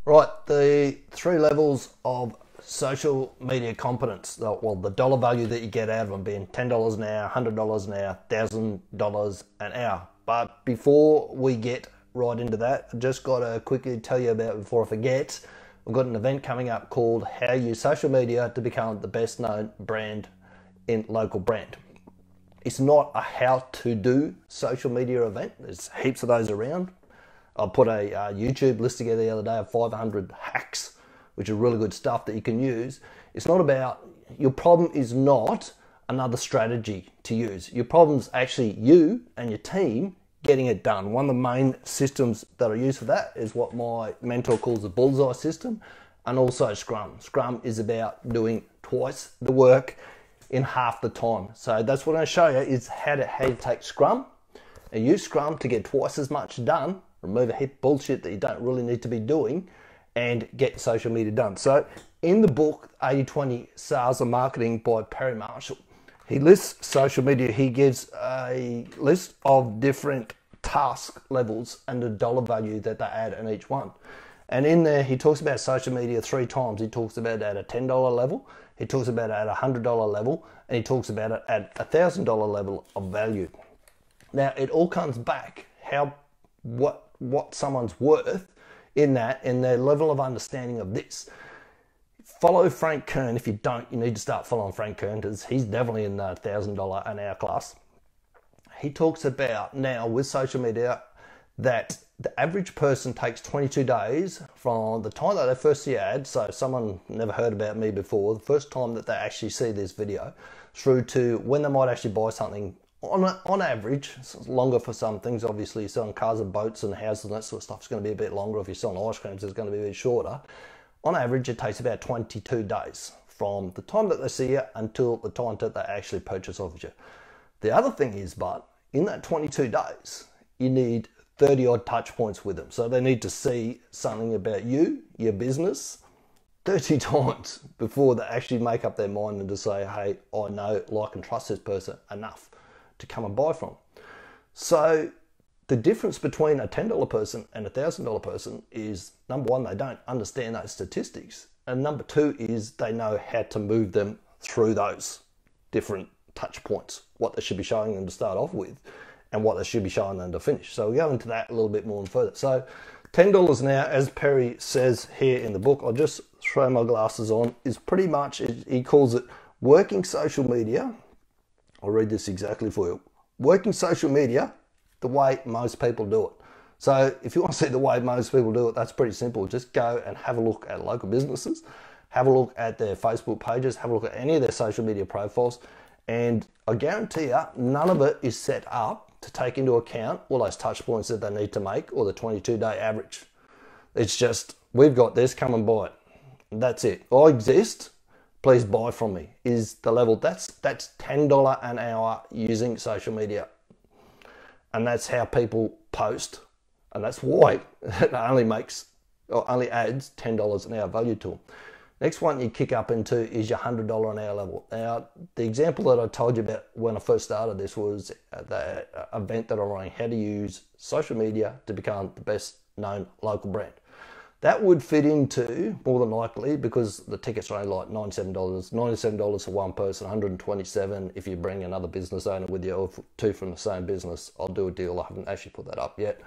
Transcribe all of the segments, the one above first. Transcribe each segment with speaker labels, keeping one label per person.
Speaker 1: Right, the three levels of social media competence. Well, the dollar value that you get out of them being $10 an hour, $100 an hour, $1,000 an hour. But before we get right into that, I just got to quickly tell you about, before I forget, we've got an event coming up called How You Use Social Media to Become the Best Known Brand in Local Brand. It's not a how-to-do social media event. There's heaps of those around. I put a YouTube list together the other day of 500 hacks, which are really good stuff that you can use. It's not about, your problem is not another strategy to use. Your problem's actually you and your team getting it done. One of the main systems that I use for that is what my mentor calls the Bullseye System, and also Scrum. Scrum is about doing twice the work in half the time. So that's what I'm going to show you, is how to take Scrum and use Scrum to get twice as much done, remove a heap of bullshit that you don't really need to be doing, and get social media done. So in the book 80-20 Sales and Marketing by Perry Marshall, he lists social media. He gives a list of different task levels and the dollar value that they add in each one. And in there, he talks about social media 3 times. He talks about it at a $10 level, he talks about it at a $100 level, and he talks about it at a $1,000 level of value. Now, it all comes back what someone's worth in that, in their level of understanding of this. Follow Frank Kern. If you don't, you need to start following Frank Kern, because he's definitely in the $1,000 an hour class. He talks about now with social media that the average person takes 22 days from the time that they first see ad, so someone never heard about me before, the first time that they actually see this video, through to when they might actually buy something. On average, it's longer for some things. Obviously, you're selling cars and boats and houses and that sort of stuff, it's going to be a bit longer. If you're selling ice creams, it's going to be a bit shorter. On average, it takes about 22 days from the time that they see you until the time that they actually purchase off you. The other thing is, but in that 22 days, you need 30 odd touch points with them. So they need to see something about you, your business, 30 times before they actually make up their mind and to say, hey, I know, like and trust this person enough to come and buy from. So the difference between a $10 person and a $1,000 person is, number one, they don't understand those statistics, and number two is they know how to move them through those different touch points, what they should be showing them to start off with and what they should be showing them to finish. So we'll go into that a little bit more and further. So $10 an hour, as Perry says here in the book, I'll just throw my glasses on, is pretty much, he calls it working social media. I'll read this exactly for you. Working social media the way most people do it. So if you want to see the way most people do it, that's pretty simple. Just go and have a look at local businesses, have a look at their Facebook pages, have a look at any of their social media profiles, and I guarantee you, none of it is set up to take into account all those touch points that they need to make, or the 22-day average. It's just, we've got this, come and buy it. That's it. I exist, please buy from me, is the level. That's $10 an hour using social media. And that's how people post. And that's why it only adds $10 an hour value to them. Next one you kick up into is your $100 an hour level. Now, the example that I told you about when I first started this was the event that I'm running, how to use social media to become the best known local brand. That would fit into, more than likely, because the tickets are only like $97 for one person, $127 if you bring another business owner with you, or 2 from the same business. I'll do a deal. I haven't actually put that up yet,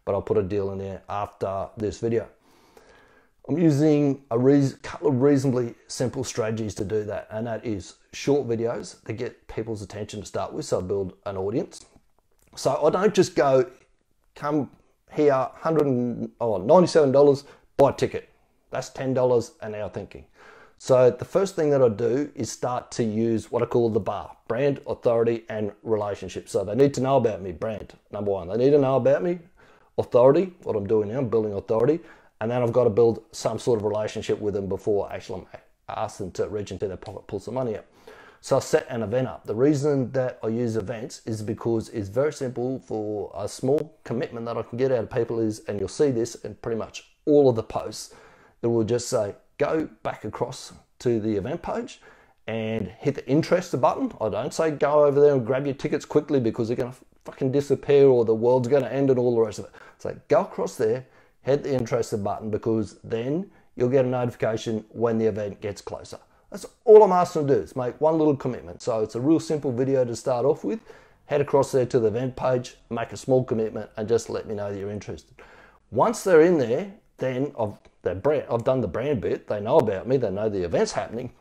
Speaker 1: but I'll put a deal in there after this video. I'm using a couple of reasonably simple strategies to do that, and that is short videos that get people's attention to start with, so I build an audience. So I don't just go, come here, $97, buy a ticket. That's $10 an hour thinking. So the first thing that I do is start to use what I call the bar: brand, authority, and relationship. So they need to know about me, brand, number one. They need to know about me, authority, what I'm doing now, I'm building authority. And then I've got to build some sort of relationship with them before actually I ask them to reach into their pocket, pull some money out. So I set an event up. The reason that I use events is because it's very simple. For a small commitment that I can get out of people is, and you'll see this in pretty much all of the posts, it will just say, go back across to the event page and hit the interest button. I don't say go over there and grab your tickets quickly because they're going to fucking disappear or the world's going to end and all the rest of it. So go across there, hit the interested button, because then you'll get a notification when the event gets closer. That's all I'm asking to do, is make one little commitment. So it's a real simple video to start off with. Head across there to the event page, make a small commitment, and just let me know that you're interested. Once they're in there, then I've done the brand bit, they know about me, they know the event's happening.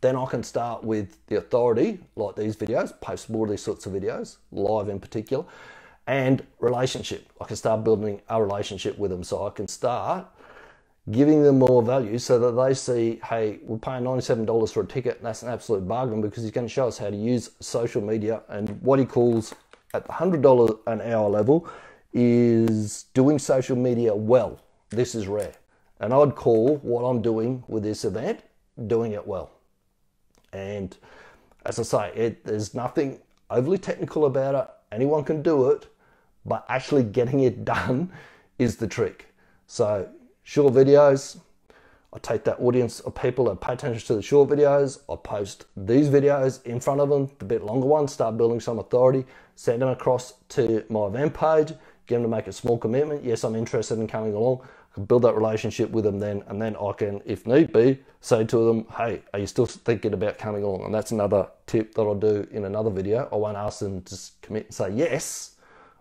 Speaker 1: Then I can start with the authority, like these videos, post more of these sorts of videos, live in particular, and relationship. I can start building a relationship with them, so I can start giving them more value so that they see, hey, we're paying $97 for a ticket, and that's an absolute bargain, because he's going to show us how to use social media. And what he calls at the $100 an hour level is doing social media well. This is rare. And I'd call what I'm doing with this event, doing it well. And as I say, there's nothing overly technical about it. Anyone can do it, but actually getting it done is the trick. So short videos, I take that audience of people that pay attention to the short videos, I post these videos in front of them, the bit longer ones, start building some authority, send them across to my event page, get them to make a small commitment. Yes, I'm interested in coming along. I can build that relationship with them then, and then I can, if need be, say to them, hey, are you still thinking about coming along? And that's another tip that I'll do in another video. I won't ask them to commit and say yes.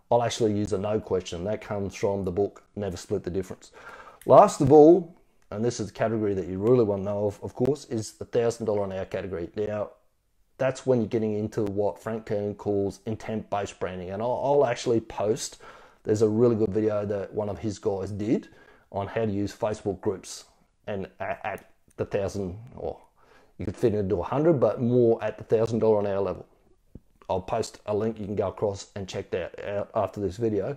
Speaker 1: I'll actually use a no question. That comes from the book, Never Split the Difference. Last of all, and this is the category that you really want to know of course, is the $1,000 an hour category. Now, that's when you're getting into what Frank Kern calls intent-based branding. And I'll actually post, there's a really good video that one of his guys did on how to use Facebook groups, and at the 1,000, or you could fit into 100, but more at the $1,000 an hour level. I'll post a link, you can go across and check that out after this video.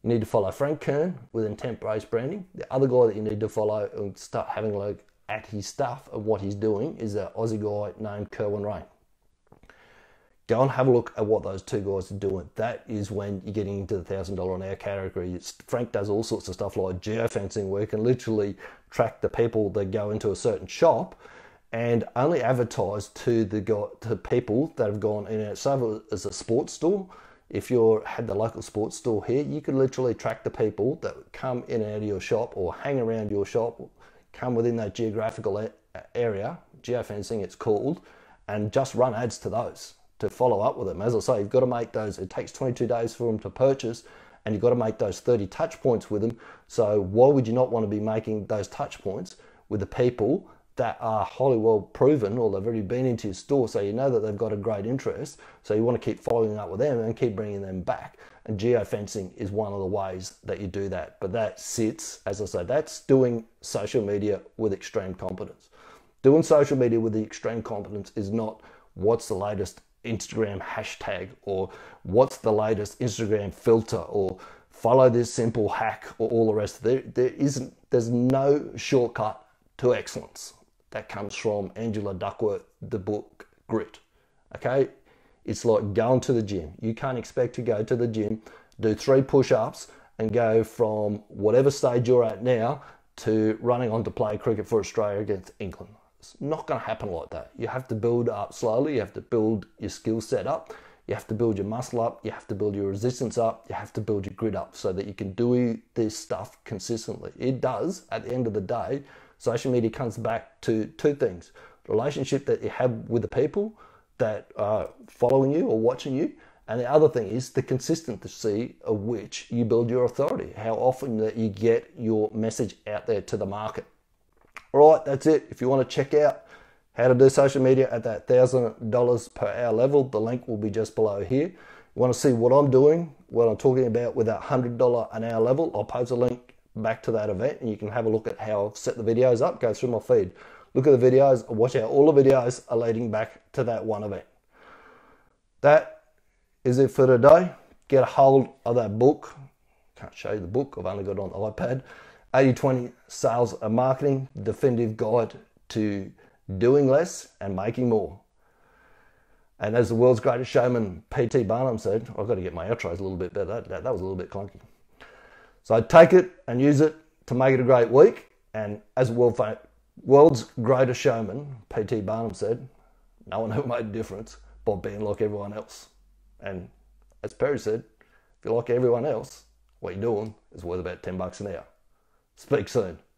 Speaker 1: You need to follow Frank Kern with intent-based branding. The other guy that you need to follow and start having a look at his stuff and what he's doing is an Aussie guy named Kerwin Rain. Go and have a look at what those two guys are doing. That is when you're getting into the $1,000 an hour category. Frank does all sorts of stuff like geofencing, where you can literally track the people that go into a certain shop and only advertise to the people that have gone in and out. So as a sports store, if you had the local sports store here, you could literally track the people that come in and out of your shop or hang around your shop, come within that geographical area, geofencing it's called, and just run ads to those to follow up with them. As I say, you've got to make those, it takes 22 days for them to purchase, and you've got to make those 30 touch points with them. So why would you not want to be making those touch points with the people that are highly well proven, or they've already been into your store, so you know that they've got a great interest, so you want to keep following up with them and keep bringing them back. And geofencing is one of the ways that you do that. But that sits, as I say, that's doing social media with extreme competence. Doing social media with the extreme competence is not what's the latest Instagram hashtag, or what's the latest Instagram filter, or follow this simple hack, or all the rest. There's no shortcut to excellence. That comes from Angela Duckworth, the book Grit. Okay, it's like going to the gym. You can't expect to go to the gym, do 3 push-ups, and go from whatever stage you're at now to running on to play cricket for Australia against England. It's not going to happen like that. You have to build up slowly. You have to build your skill set up. You have to build your muscle up. You have to build your resistance up. You have to build your grit up so that you can do this stuff consistently. It does, at the end of the day, social media comes back to 2 things. The relationship that you have with the people that are following you or watching you. And the other thing is the consistency of which you build your authority. How often that you get your message out there to the market. All right, that's it. If you want to check out how to do social media at that $1,000 per hour level, the link will be just below here. You want to see what I'm doing, what I'm talking about with that $100 an hour level, I'll post a link back to that event, and you can have a look at how I've set the videos up. Go through my feed, look at the videos, watch out. All the videos are leading back to that one event. That is it for today. Get a hold of that book. Can't show you the book, I've only got it on the iPad. 80/20 Sales and Marketing, definitive guide to doing less and making more. And as the world's greatest showman, P.T. Barnum, said, I've got to get my outros a little bit better. That was a little bit clunky. So take it and use it to make it a great week. And as the world's greatest showman, P.T. Barnum, said, no one ever made a difference by being like everyone else. And as Perry said, if you're like everyone else, what you're doing is worth about $10 an hour. Speak soon.